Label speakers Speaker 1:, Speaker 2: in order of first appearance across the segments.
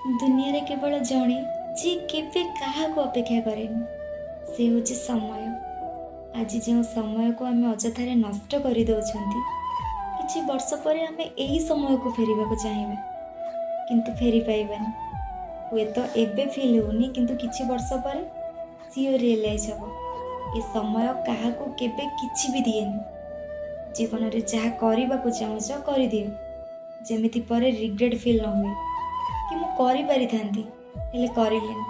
Speaker 1: दुनिया रे केवल जड़े जी केवे काहाको अपेक्षा करेनि से हूँ समय। आज जो समय को आम अजथारे नष्ट कर दौरान किछि वर्ष पर आम यही समय को फेरिबा को चाहिए किंतु फेरी पाइबानी। हुए तो एबे फील होनी किंतु किछि वर्ष पर सिओ रियलाइज हम ये समय काहाको केबे किछि भी दिएनि। जीवन रे जहाँ करबा को चाहूच कर दियो जेमिति पर रिग्रेट फील न हुए कि मु करि पारि थांती हेले करिलेनी।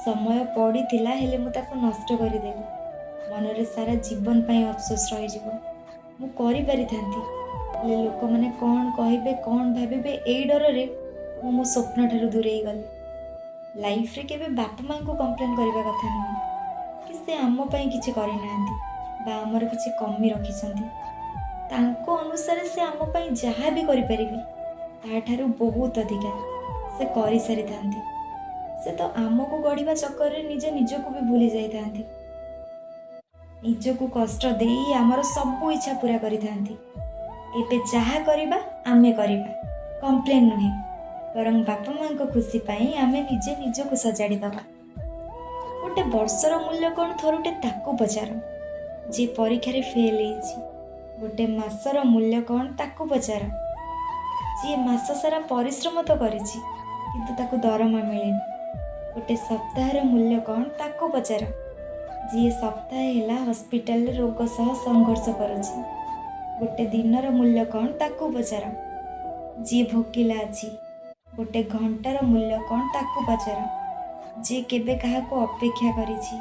Speaker 1: समय पड़ीथिला हेले मु ताको नष्ट करदेली। मनरे सारा जीवन पई अफसोस रही जीवो। मु करि पारि थांती हेले लोक माने कोन कहिबे कोन भाबिबे एई डर रे मु मो स्वप्न ठारू दूरेई गली। लाइफ रे केबे बापा मां को कंप्लेन करबा कथा नहीं कि से आम पई किछि करि नांती बा हमर किछि कमी रखिसंती। तांको अनुसार से आम पई जहाँ भी करि परिबे ताठारू बहुत अधिका से करि सारी थांती। से तो आमको गढ़िबा चक्कर रे निज निजको भी भूली जाई थांती। निजको कष्ट देई आमर सब इच्छा पूरा करि थांती। एबे जहा करिबा आमे करिबा कंप्लेन नुहे बरं बापा मां को खुशी पाई आमे निजे निजको सजाड़ी दबा। गोटे वर्षर मूल्य कौन थरुटे ताकू पचार जे परीक्षा रे फेल हेछि। गोटे मासर मूल्य कौन ताकू पचार जी मास सारा परिश्रम तो करिछि किंतु ताकू दरमा मिलेनि। गोटे सप्ताहर मूल्य कौन ताकू पचार जी सप्ताह हेला हॉस्पिटल रोग सह संघर्ष करुछि। गोटे दिनर मूल्य कौन ताकू पचार जी भोकिला अछि। गोटे घंटार मूल्य कौन ताकू पचार जी केबे काहाको अपेक्षा करिछि।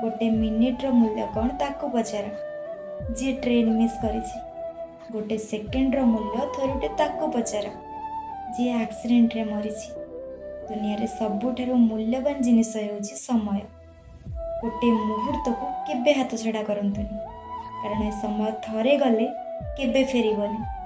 Speaker 1: गोटे मिनिटर मूल्य कौन ताकू पचार जी ट्रेन मिस करिछि। गोटे सेकेंडर मूल्य थरुटे ताकू पचार जी एक्सीडेंट रे मरिछि। दुनिया रे सबुठारु मूल्यवान जिनिस हेउछि समय। गोटे मुहूर्त को केबे हाथ छड़ा करंतुनी कारण ए समय थरे गले केबे फेरिबनी।